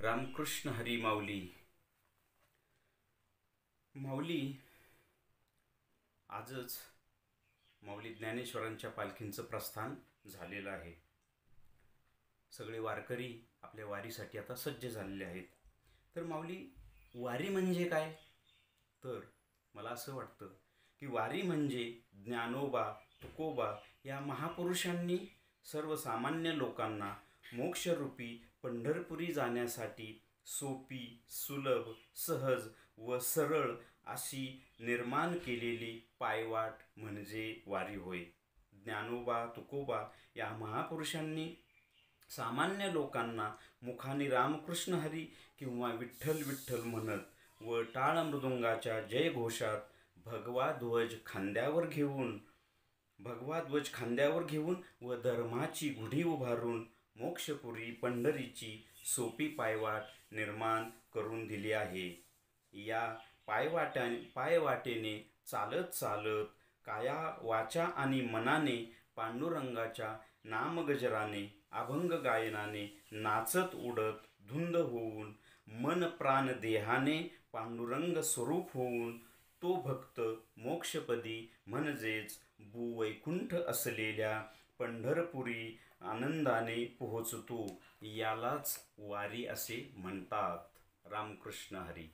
रामकृष्ण हरी माऊली. माऊली, आजच माऊली ज्ञानेश्वरांच्या पालखींचं प्रस्थान झालेलं आहे. सगळे वारकरी आपल्या वारीसाठी आता सज्ज झालेले आहेत. तर माऊली, वारी म्हणजे काय? तर मला असं वाटतं की वारी म्हणजे ज्ञानोबा, तुकोबा या महापुरुषांनी सर्वसामान्य लोकांना मोक्षरूपी पंढरपुरी जाण्यासाठी सोपी, सुलभ, सहज व सरळ अशी निर्माण केलेली पायवाट म्हणजे वारी होय. ज्ञानोबा, तुकोबा या महापुरुषांनी सामान्य लोकांना मुखाने रामकृष्ण हरी किंवा विठ्ठल विठ्ठल म्हणत व टाळ मृदुंगाच्या जयघोषात भगवा ध्वज खांद्यावर घेऊन व धर्माची गुढी उभारून मोक्षपुरी पंढरीची सोपी पायवाट निर्माण करून दिली आहे. या पायवाटेने चालत चालत काया, वाचा आणि मनाने पांडुरंगाच्या नामगजराने, अभंग गायनाने नाचत उडत धुंद होऊन मन प्राण देहाने पांडुरंग स्वरूप होऊन तो भक्त मोक्षपदी म्हणजेच भूवैकुंठ असलेल्या पंढरपुरी आनंदाने पोहोचतो. यालाच वारी असे म्हणतात. रामकृष्ण हरी.